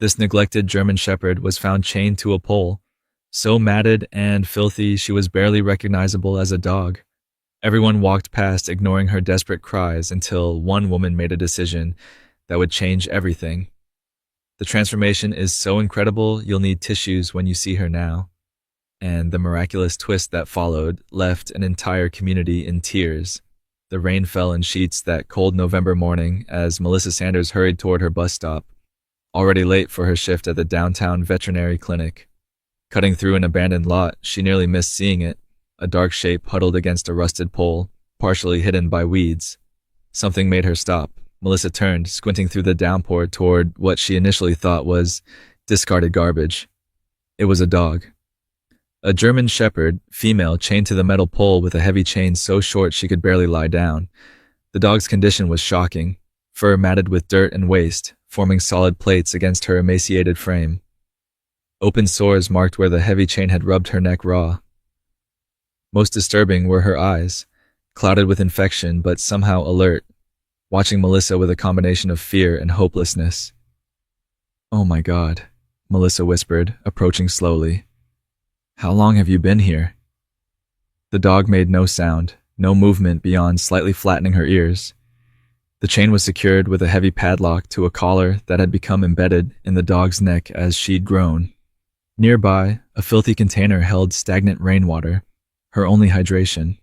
This neglected German Shepherd was found chained to a pole, so matted and filthy she was barely recognizable as a dog. Everyone walked past, ignoring her desperate cries, until one woman made a decision that would change everything. The transformation is so incredible, you'll need tissues when you see her now. And the miraculous twist that followed left an entire community in tears. The rain fell in sheets that cold November morning as Melissa Sanders hurried toward her bus stop, already late for her shift at the downtown veterinary clinic. Cutting through an abandoned lot, she nearly missed seeing it, a dark shape huddled against a rusted pole, partially hidden by weeds. Something made her stop. Melissa turned, squinting through the downpour toward what she initially thought was discarded garbage. It was a dog. A German Shepherd, female, chained to the metal pole with a heavy chain so short she could barely lie down. The dog's condition was shocking, fur matted with dirt and waste, forming solid plates against her emaciated frame. Open sores marked where the heavy chain had rubbed her neck raw. Most disturbing were her eyes, clouded with infection but somehow alert, watching Melissa with a combination of fear and hopelessness. "Oh my God," Melissa whispered, approaching slowly. "How long have you been here?" The dog made no sound, no movement beyond slightly flattening her ears. The chain was secured with a heavy padlock to a collar that had become embedded in the dog's neck as she'd grown. Nearby, a filthy container held stagnant rainwater, her only hydration.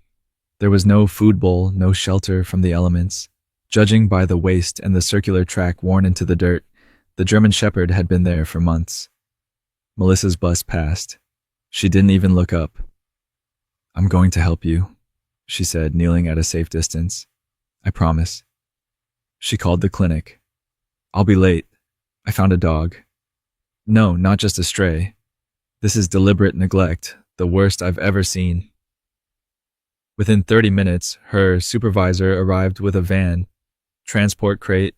There was no food bowl, no shelter from the elements. Judging by the waste and the circular track worn into the dirt, the German Shepherd had been there for months. Melissa's bus passed. She didn't even look up. "I'm going to help you," she said, kneeling at a safe distance. "I promise." She called the clinic. "I'll be late. I found a dog." "No, not just a stray. This is deliberate neglect, the worst I've ever seen." Within 30 minutes, her supervisor arrived with a van, transport crate,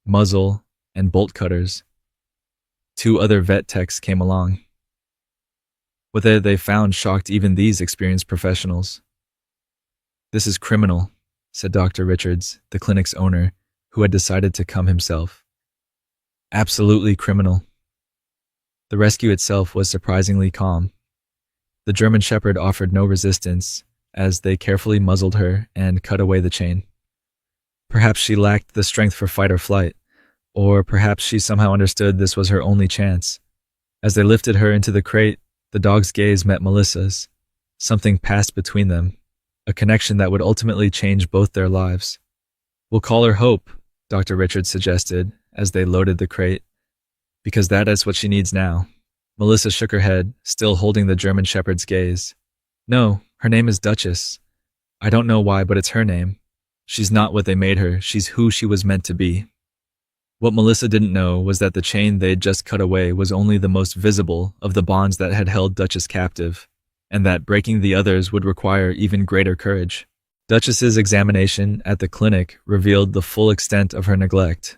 muzzle, and bolt cutters. 2 other vet techs came along. What they found shocked even these experienced professionals. "This is criminal," said Dr. Richards, the clinic's owner, who had decided to come himself. "Absolutely criminal." The rescue itself was surprisingly calm. The German Shepherd offered no resistance as they carefully muzzled her and cut away the chain. Perhaps she lacked the strength for fight or flight, or perhaps she somehow understood this was her only chance. As they lifted her into the crate, the dog's gaze met Melissa's. Something passed between them, a connection that would ultimately change both their lives. "We'll call her Hope," Dr. Richards suggested as they loaded the crate, "because that is what she needs now." Melissa shook her head, still holding the German Shepherd's gaze. "No, her name is Duchess. I don't know why, but it's her name. She's not what they made her, she's who she was meant to be." What Melissa didn't know was that the chain they'd just cut away was only the most visible of the bonds that had held Duchess captive, and that breaking the others would require even greater courage. Duchess's examination at the clinic revealed the full extent of her neglect.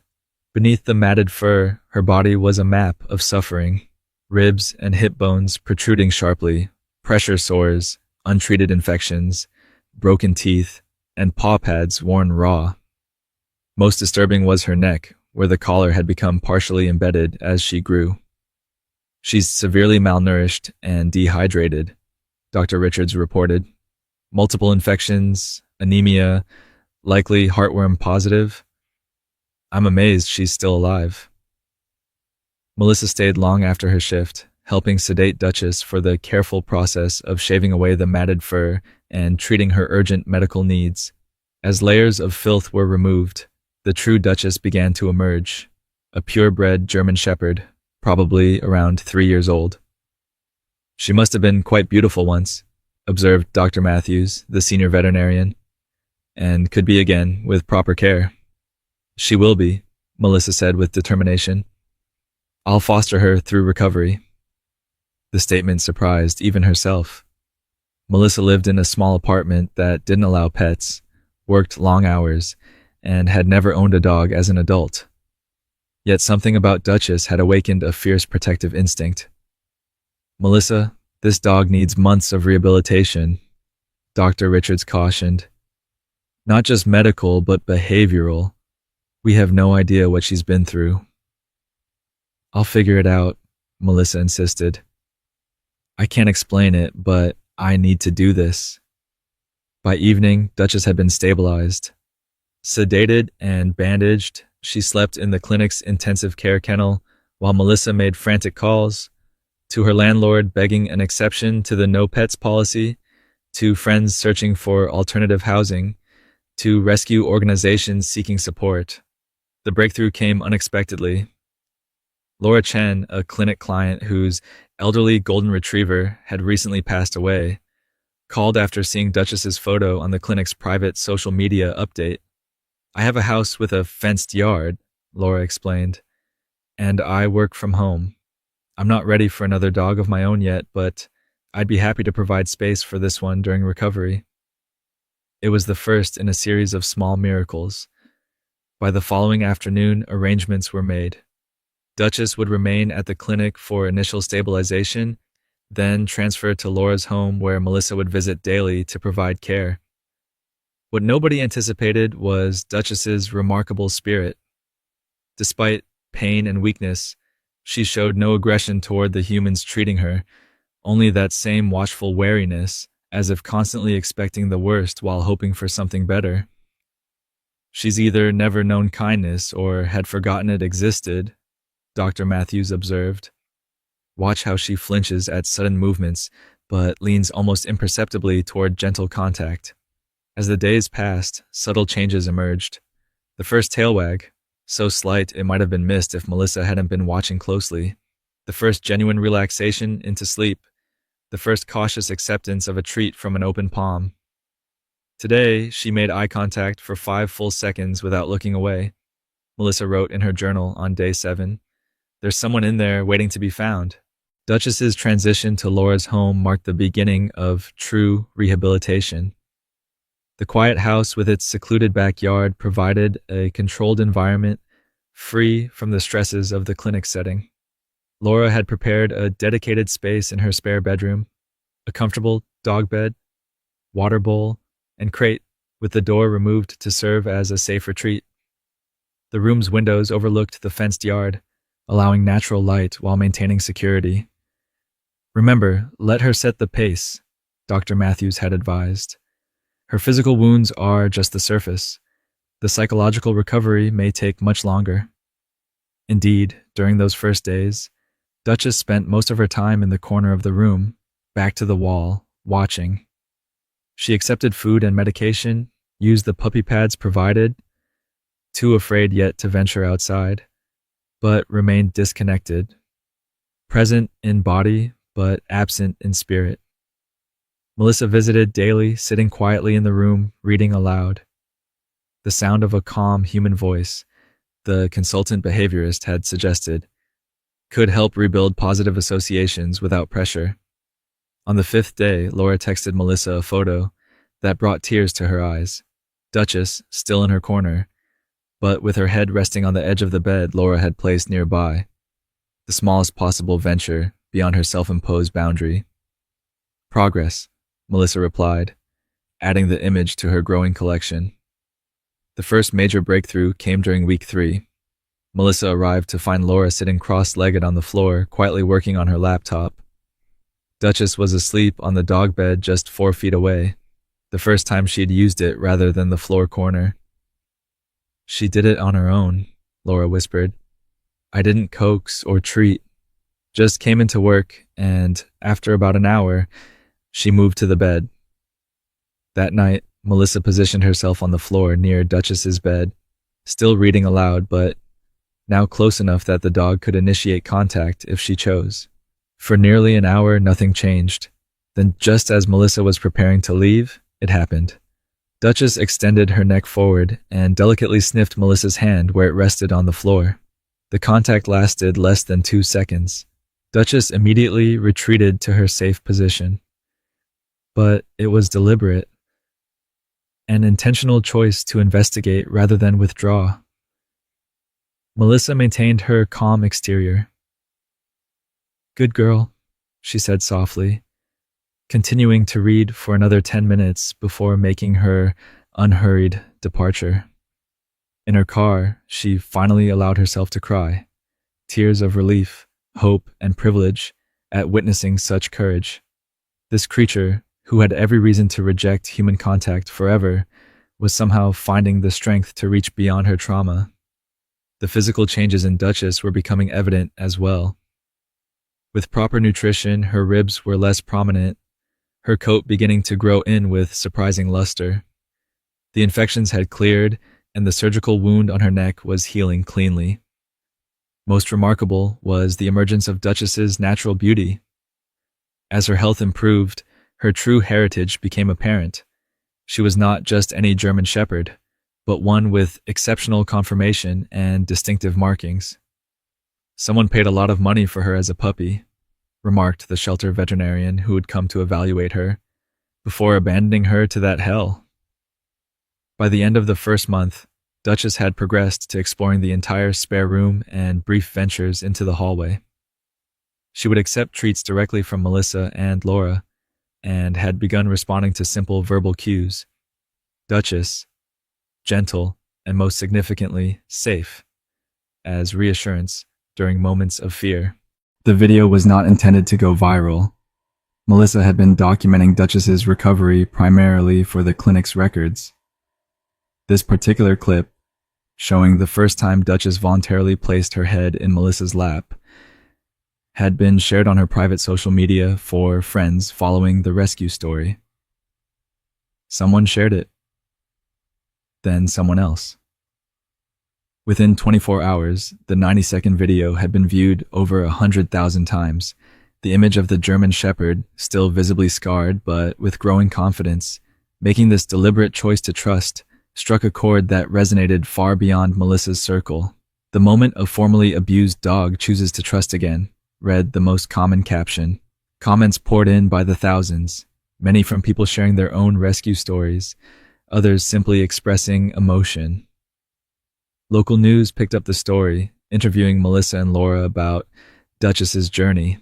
Beneath the matted fur, her body was a map of suffering, ribs and hip bones protruding sharply, pressure sores, untreated infections, broken teeth, and paw pads worn raw. Most disturbing was her neck, where the collar had become partially embedded as she grew. "She's severely malnourished and dehydrated," Dr. Richards reported. "Multiple infections, anemia, likely heartworm positive. I'm amazed she's still alive." Melissa stayed long after her shift, helping sedate Duchess for the careful process of shaving away the matted fur and treating her urgent medical needs. As layers of filth were removed, the true Duchess began to emerge, a purebred German Shepherd, probably around 3 years old. "She must have been quite beautiful once," observed Dr. Matthews, the senior veterinarian, "and could be again with proper care." "She will be," Melissa said with determination. "I'll foster her through recovery." The statement surprised even herself. Melissa lived in a small apartment that didn't allow pets, worked long hours, and had never owned a dog as an adult. Yet something about Duchess had awakened a fierce protective instinct. "Melissa, this dog needs months of rehabilitation," Dr. Richards cautioned. "Not just medical, but behavioral. We have no idea what she's been through." I'll figure it out, Melissa insisted. I can't explain it, but I need to do this. By evening, Duchess had been stabilized. Sedated and bandaged, she slept in the clinic's intensive care kennel while Melissa made frantic calls to her landlord begging an exception to the no pets policy, to friends searching for alternative housing, to rescue organizations seeking support. The breakthrough came unexpectedly. Laura Chen, a clinic client whose elderly golden retriever had recently passed away, called after seeing Duchess's photo on the clinic's private social media update. I have a house with a fenced yard, Laura explained, and I work from home. I'm not ready for another dog of my own yet, but I'd be happy to provide space for this one during recovery. It was the first in a series of small miracles. By the following afternoon, arrangements were made. Duchess would remain at the clinic for initial stabilization, then transfer to Laura's home where Melissa would visit daily to provide care. What nobody anticipated was Duchess's remarkable spirit. Despite pain and weakness, she showed no aggression toward the humans treating her, only that same watchful wariness, as if constantly expecting the worst while hoping for something better. She's either never known kindness or had forgotten it existed, Dr. Matthews observed. Watch how she flinches at sudden movements, but leans almost imperceptibly toward gentle contact. As the days passed, subtle changes emerged. The first tail wag, so slight it might have been missed if Melissa hadn't been watching closely. The first genuine relaxation into sleep. The first cautious acceptance of a treat from an open palm. Today, she made eye contact for 5 full seconds without looking away. Melissa wrote in her journal on day 7. There's someone in there waiting to be found. Duchess's transition to Laura's home marked the beginning of true rehabilitation. The quiet house with its secluded backyard provided a controlled environment free from the stresses of the clinic setting. Laura had prepared a dedicated space in her spare bedroom, a comfortable dog bed, water bowl, and crate with the door removed to serve as a safe retreat. The room's windows overlooked the fenced yard, allowing natural light while maintaining security. Remember, let her set the pace, Dr. Matthews had advised. Her physical wounds are just the surface. The psychological recovery may take much longer. Indeed, during those first days, Duchess spent most of her time in the corner of the room, back to the wall, watching. She accepted food and medication, used the puppy pads provided, too afraid yet to venture outside, but remained disconnected, present in body but absent in spirit. Melissa visited daily, sitting quietly in the room, reading aloud. The sound of a calm human voice, the consultant behaviorist had suggested, could help rebuild positive associations without pressure. On the 5th day, Laura texted Melissa a photo that brought tears to her eyes. Duchess, still in her corner, but with her head resting on the edge of the bed Laura had placed nearby, the smallest possible venture beyond her self-imposed boundary. Progress, Melissa replied, adding the image to her growing collection. The first major breakthrough came during week 3. Melissa arrived to find Laura sitting cross-legged on the floor, quietly working on her laptop. Duchess was asleep on the dog bed just 4 feet away, the first time she'd used it rather than the floor corner. She did it on her own, Laura whispered. I didn't coax or treat, just came into work, and after about an hour, she moved to the bed. That night, Melissa positioned herself on the floor near Duchess's bed, still reading aloud, but now close enough that the dog could initiate contact if she chose. For nearly an hour, nothing changed. Then, just as Melissa was preparing to leave, it happened. Duchess extended her neck forward and delicately sniffed Melissa's hand where it rested on the floor. The contact lasted less than 2 seconds. Duchess immediately retreated to her safe position. But it was deliberate. An intentional choice to investigate rather than withdraw. Melissa maintained her calm exterior. Good girl, she said softly, continuing to read for another 10 minutes before making her unhurried departure. In her car, she finally allowed herself to cry. tears of relief, hope, and privilege at witnessing such courage. This creature, who had every reason to reject human contact forever, was somehow finding the strength to reach beyond her trauma. The physical changes in Duchess were becoming evident as well. With proper nutrition, her ribs were less prominent, her coat beginning to grow in with surprising luster. The infections had cleared, and the surgical wound on her neck was healing cleanly. Most remarkable was the emergence of Duchess's natural beauty. As her health improved, her true heritage became apparent. She was not just any German Shepherd, but one with exceptional conformation and distinctive markings. "Someone paid a lot of money for her as a puppy," remarked the shelter veterinarian who had come to evaluate her, before abandoning her to that hell. By the end of the first month, Duchess had progressed to exploring the entire spare room and brief ventures into the hallway. She would accept treats directly from Melissa and Laura, and had begun responding to simple verbal cues. Duchess, gentle, and most significantly, safe, as reassurance during moments of fear. The video was not intended to go viral. Melissa had been documenting Duchess's recovery primarily for the clinic's records. This particular clip, showing the first time Duchess voluntarily placed her head in Melissa's lap, had been shared on her private social media for friends following the rescue story. Someone shared it. Then someone else. Within 24 hours, the 90-second video had been viewed over 100,000 times. The image of the German Shepherd, still visibly scarred but with growing confidence, making this deliberate choice to trust, struck a chord that resonated far beyond Melissa's circle. "The moment a formerly abused dog chooses to trust again," read the most common caption. Comments poured in by the thousands, many from people sharing their own rescue stories, others simply expressing emotion. Local news picked up the story, interviewing Melissa and Laura about Duchess's journey.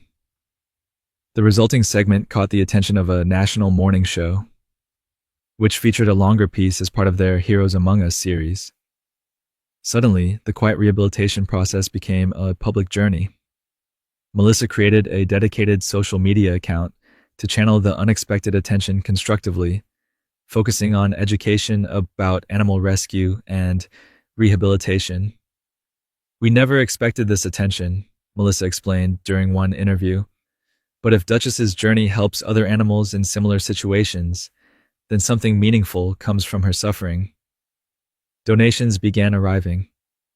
The resulting segment caught the attention of a national morning show, which featured a longer piece as part of their Heroes Among Us series. Suddenly, the quiet rehabilitation process became a public journey. Melissa created a dedicated social media account to channel the unexpected attention constructively, focusing on education about animal rescue and rehabilitation. "We never expected this attention," Melissa explained during one interview. "But if Duchess's journey helps other animals in similar situations, then something meaningful comes from her suffering." Donations began arriving,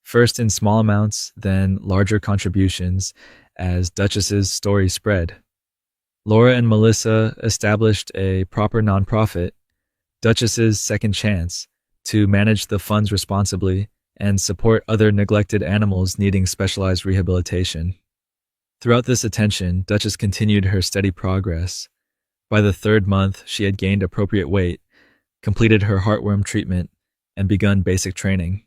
first in small amounts, then larger contributions, as Duchess's story spread. Laura and Melissa established a proper nonprofit, Duchess's Second Chance, to manage the funds responsibly and support other neglected animals needing specialized rehabilitation. Throughout this attention, Duchess continued her steady progress. By the third month, she had gained appropriate weight, completed her heartworm treatment, and begun basic training.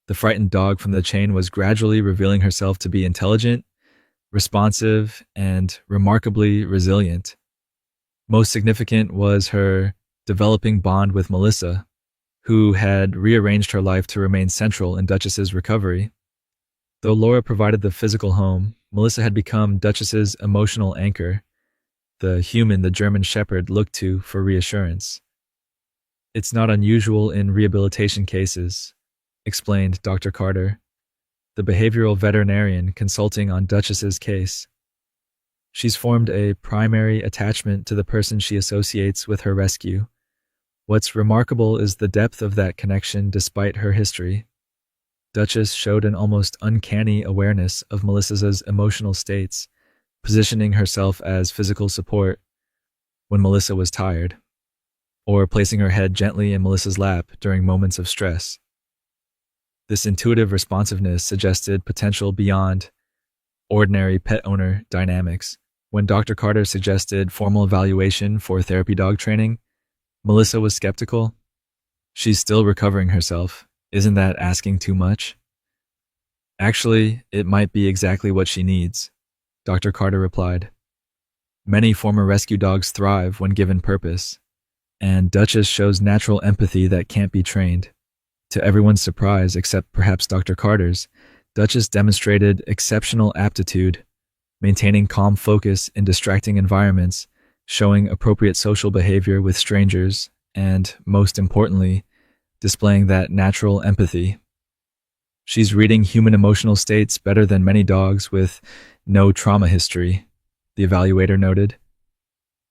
The frightened dog from the chain was gradually revealing herself to be intelligent, responsive, and remarkably resilient. Most significant was her developing bond with Melissa, who had rearranged her life to remain central in Duchess's recovery. Though Laura provided the physical home, Melissa had become Duchess's emotional anchor, the human the German Shepherd looked to for reassurance. "It's not unusual in rehabilitation cases," explained Dr. Carter, the behavioral veterinarian consulting on Duchess's case. "She's formed a primary attachment to the person she associates with her rescue. What's remarkable is the depth of that connection despite her history." Duchess showed an almost uncanny awareness of Melissa's emotional states, positioning herself as physical support when Melissa was tired, or placing her head gently in Melissa's lap during moments of stress. This intuitive responsiveness suggested potential beyond ordinary pet-owner dynamics. When Dr. Carter suggested formal evaluation for therapy dog training, Melissa was skeptical. "She's still recovering herself. Isn't that asking too much?" "Actually, it might be exactly what she needs," Dr. Carter replied. "Many former rescue dogs thrive when given purpose, and Duchess shows natural empathy that can't be trained." To everyone's surprise, except perhaps Dr. Carter's, Duchess demonstrated exceptional aptitude, maintaining calm focus in distracting environments, showing appropriate social behavior with strangers, and, most importantly, displaying that natural empathy. She's reading human emotional states better than many dogs with no trauma history, the evaluator noted.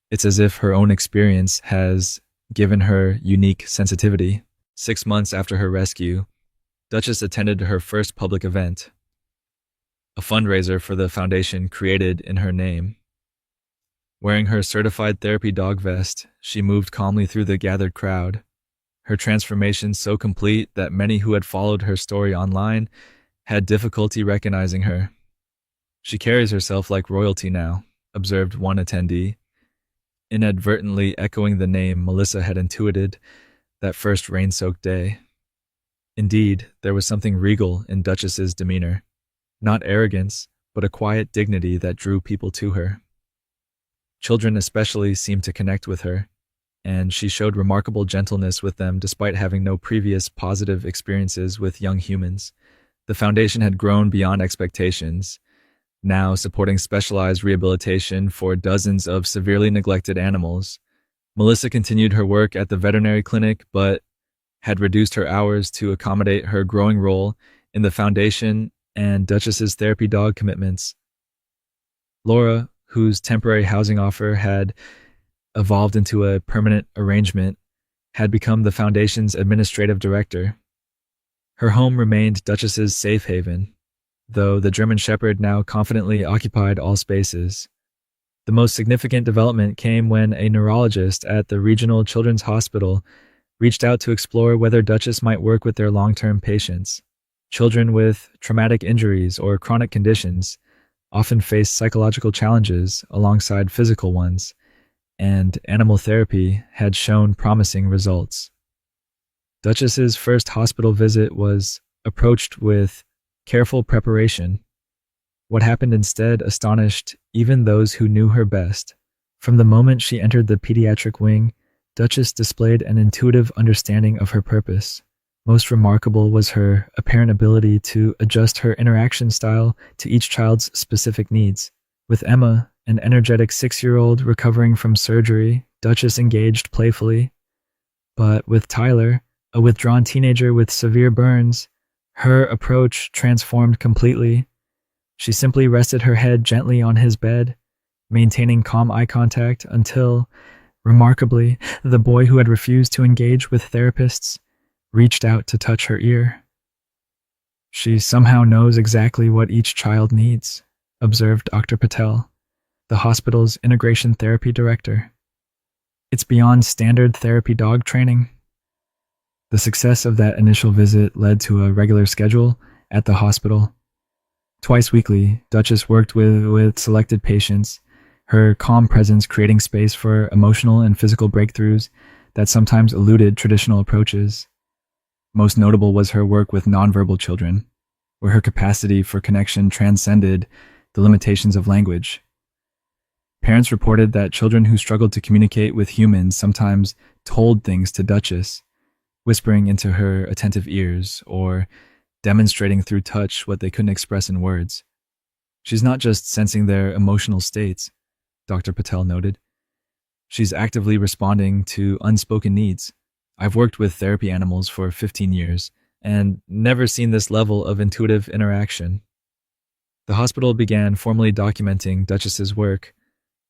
It's as if her own experience has given her unique sensitivity. 6 months after her rescue, Duchess attended her first public event, a fundraiser for the foundation created in her name. Wearing her certified therapy dog vest, she moved calmly through the gathered crowd, her transformation so complete that many who had followed her story online had difficulty recognizing her. She carries herself like royalty now, observed one attendee, inadvertently echoing the name Melissa had intuited that first rain-soaked day. Indeed, there was something regal in Duchess's demeanor, not arrogance, but a quiet dignity that drew people to her. Children especially seemed to connect with her, and she showed remarkable gentleness with them despite having no previous positive experiences with young humans. The foundation had grown beyond expectations, now supporting specialized rehabilitation for dozens of severely neglected animals. Melissa continued her work at the veterinary clinic, but had reduced her hours to accommodate her growing role in the foundation and Duchess's therapy dog commitments. Laura, whose temporary housing offer had evolved into a permanent arrangement, had become the foundation's administrative director. Her home remained Duchess's safe haven, though the German Shepherd now confidently occupied all spaces. The most significant development came when a neurologist at the regional children's hospital reached out to explore whether Duchess might work with their long-term patients. Children with traumatic injuries or chronic conditions often face psychological challenges alongside physical ones, and animal therapy had shown promising results. Duchess's first hospital visit was approached with careful preparation. What happened instead astonished even those who knew her best. From the moment she entered the pediatric wing, Duchess displayed an intuitive understanding of her purpose. Most remarkable was her apparent ability to adjust her interaction style to each child's specific needs. With Emma, an energetic 6-year-old recovering from surgery, Duchess engaged playfully. But with Tyler, a withdrawn teenager with severe burns, her approach transformed completely. She simply rested her head gently on his bed, maintaining calm eye contact until, remarkably, the boy who had refused to engage with therapists reached out to touch her ear. She somehow knows exactly what each child needs, observed Dr. Patel, the hospital's integration therapy director. It's beyond standard therapy dog training. The success of that initial visit led to a regular schedule at the hospital. Twice weekly, Duchess worked with selected patients, her calm presence creating space for emotional and physical breakthroughs that sometimes eluded traditional approaches. Most notable was her work with nonverbal children, where her capacity for connection transcended the limitations of language. Parents reported that children who struggled to communicate with humans sometimes told things to Duchess, whispering into her attentive ears or demonstrating through touch what they couldn't express in words. She's not just sensing their emotional states, Dr. Patel noted. She's actively responding to unspoken needs. I've worked with therapy animals for 15 years and never seen this level of intuitive interaction. The hospital began formally documenting Duchess's work,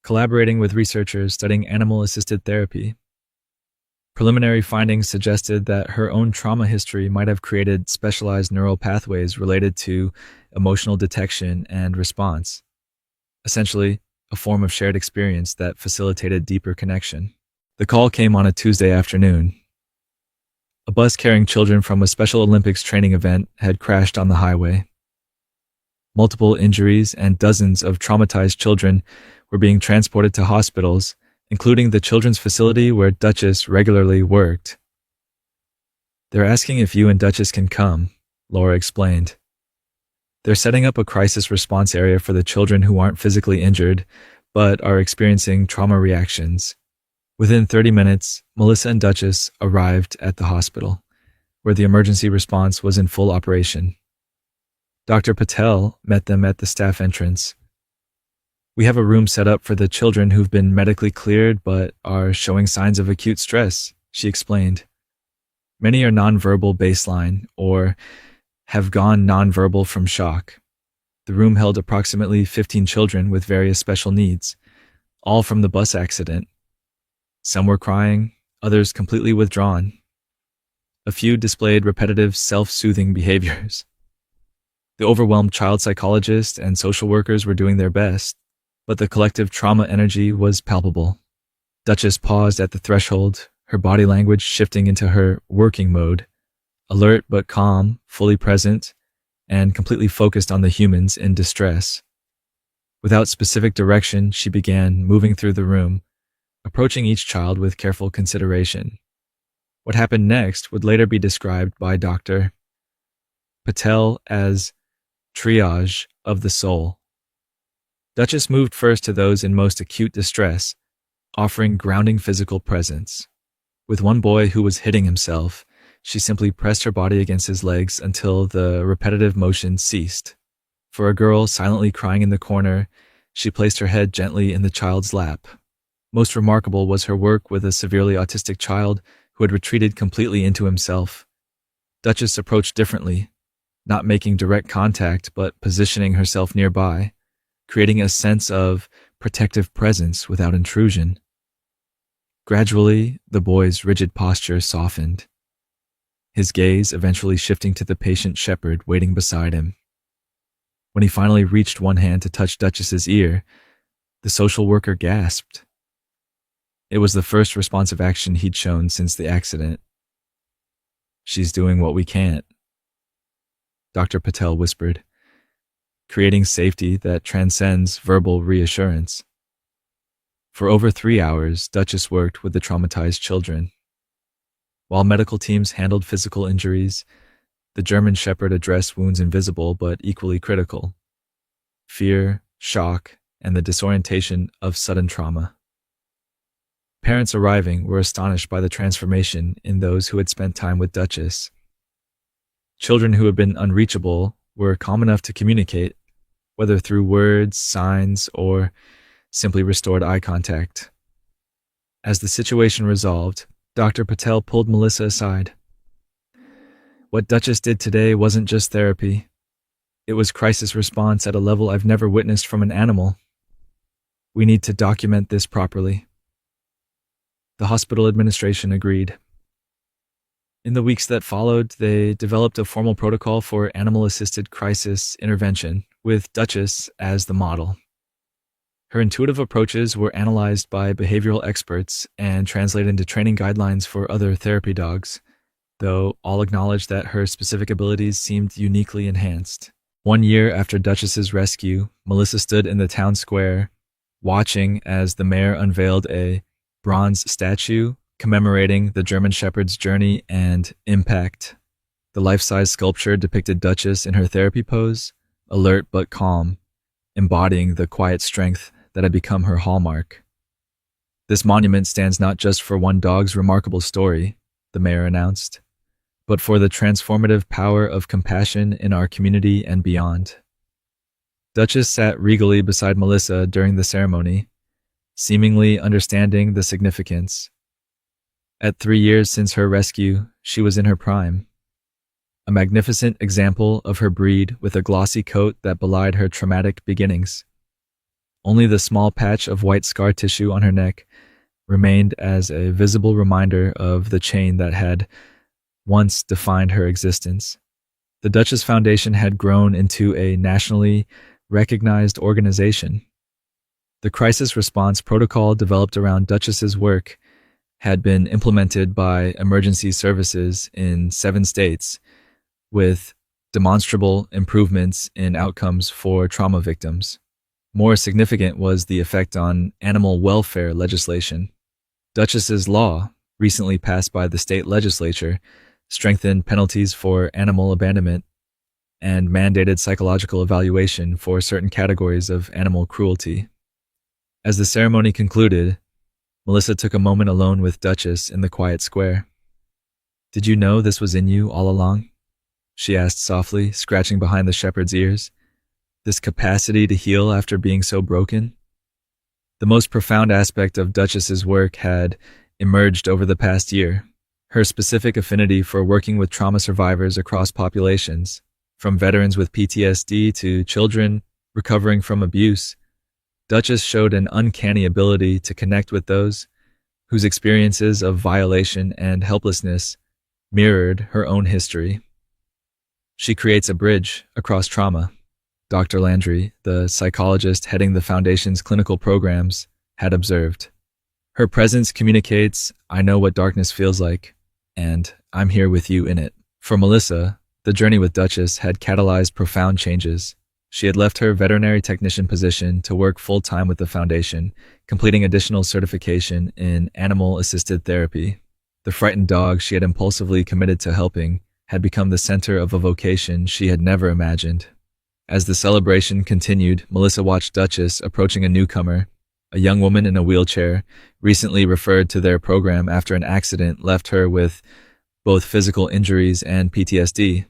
collaborating with researchers studying animal-assisted therapy. Preliminary findings suggested that her own trauma history might have created specialized neural pathways related to emotional detection and response, essentially a form of shared experience that facilitated deeper connection. The call came on a Tuesday afternoon. A bus carrying children from a Special Olympics training event had crashed on the highway. Multiple injuries and dozens of traumatized children were being transported to hospitals, including the children's facility where Duchess regularly worked. They're asking if you and Duchess can come, Laura explained. They're setting up a crisis response area for the children who aren't physically injured, but are experiencing trauma reactions. Within 30 minutes, Melissa and Duchess arrived at the hospital, where the emergency response was in full operation. Dr. Patel met them at the staff entrance. We have a room set up for the children who've been medically cleared but are showing signs of acute stress, she explained. Many are nonverbal baseline or have gone nonverbal from shock. The room held approximately 15 children with various special needs, all from the bus accident. Some were crying, others completely withdrawn. A few displayed repetitive self-soothing behaviors. The overwhelmed child psychologist and social workers were doing their best, but the collective trauma energy was palpable. Duchess paused at the threshold, her body language shifting into her working mode, alert but calm, fully present, and completely focused on the humans in distress. Without specific direction, she began moving through the room, approaching each child with careful consideration. What happened next would later be described by Dr. Patel as triage of the soul. Duchess moved first to those in most acute distress, offering grounding physical presence. With one boy who was hitting himself, she simply pressed her body against his legs until the repetitive motion ceased. For a girl silently crying in the corner, she placed her head gently in the child's lap. Most remarkable was her work with a severely autistic child who had retreated completely into himself. Duchess approached differently, not making direct contact but positioning herself nearby, creating a sense of protective presence without intrusion. Gradually, the boy's rigid posture softened, his gaze eventually shifting to the patient shepherd waiting beside him. When he finally reached one hand to touch Duchess's ear, the social worker gasped. It was the first responsive action he'd shown since the accident. "She's doing what we can't," Dr. Patel whispered, creating safety that transcends verbal reassurance. For over 3 hours, Duchess worked with the traumatized children. While medical teams handled physical injuries, the German Shepherd addressed wounds invisible but equally critical: fear, shock, and the disorientation of sudden trauma. Parents arriving were astonished by the transformation in those who had spent time with Duchess. Children who had been unreachable were calm enough to communicate, whether through words, signs, or simply restored eye contact. As the situation resolved, Dr. Patel pulled Melissa aside. "What Duchess did today wasn't just therapy. It was crisis response at a level I've never witnessed from an animal. We need to document this properly." The hospital administration agreed. In the weeks that followed, they developed a formal protocol for animal-assisted crisis intervention, with Duchess as the model. Her intuitive approaches were analyzed by behavioral experts and translated into training guidelines for other therapy dogs, though all acknowledged that her specific abilities seemed uniquely enhanced. 1 year after Duchess's rescue, Melissa stood in the town square, watching as the mayor unveiled a bronze statue commemorating the German Shepherd's journey and impact. The life-size sculpture depicted Duchess in her therapy pose, alert but calm, embodying the quiet strength that had become her hallmark. "This monument stands not just for one dog's remarkable story," the mayor announced, "but for the transformative power of compassion in our community and beyond." Duchess sat regally beside Melissa during the ceremony, seemingly understanding the significance. At 3 years since her rescue, she was in her prime. A magnificent example of her breed with a glossy coat that belied her traumatic beginnings. Only the small patch of white scar tissue on her neck remained as a visible reminder of the chain that had once defined her existence. The Duchess Foundation had grown into a nationally recognized organization. The crisis response protocol developed around Duchess's work had been implemented by emergency services in 7 states, with demonstrable improvements in outcomes for trauma victims. More significant was the effect on animal welfare legislation. Duchess's law, recently passed by the state legislature, strengthened penalties for animal abandonment and mandated psychological evaluation for certain categories of animal cruelty. As the ceremony concluded, Melissa took a moment alone with Duchess in the quiet square. "Did you know this was in you all along?" she asked softly, scratching behind the shepherd's ears. This capacity to heal after being so broken? The most profound aspect of Duchess's work had emerged over the past year. Her specific affinity for working with trauma survivors across populations, from veterans with PTSD to children recovering from abuse. Duchess showed an uncanny ability to connect with those whose experiences of violation and helplessness mirrored her own history. She creates a bridge across trauma. Dr. Landry, the psychologist heading the Foundation's clinical programs, had observed. Her presence communicates, "I know what darkness feels like, and I'm here with you in it." For Melissa, the journey with Duchess had catalyzed profound changes. She had left her veterinary technician position to work full-time with the Foundation, completing additional certification in animal-assisted therapy. The frightened dog she had impulsively committed to helping had become the center of a vocation she had never imagined. As the celebration continued, Melissa watched Duchess approaching a newcomer, a young woman in a wheelchair, recently referred to their program after an accident left her with both physical injuries and PTSD.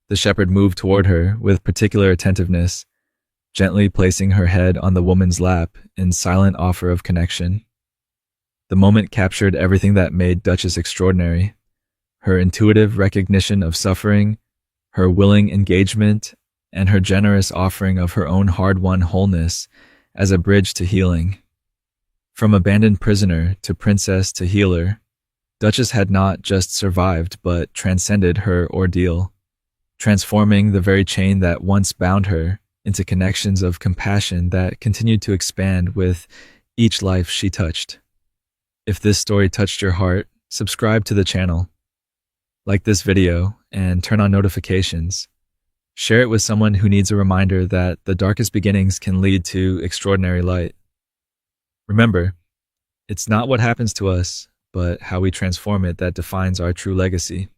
The shepherd moved toward her with particular attentiveness, gently placing her head on the woman's lap in silent offer of connection. The moment captured everything that made Duchess extraordinary: her intuitive recognition of suffering, her willing engagement, and her generous offering of her own hard-won wholeness as a bridge to healing. From abandoned prisoner to princess to healer, Duchess had not just survived but transcended her ordeal, transforming the very chain that once bound her into connections of compassion that continued to expand with each life she touched. If this story touched your heart, subscribe to the channel, like this video, and turn on notifications. Share it with someone who needs a reminder that the darkest beginnings can lead to extraordinary light. Remember, it's not what happens to us, but how we transform it that defines our true legacy.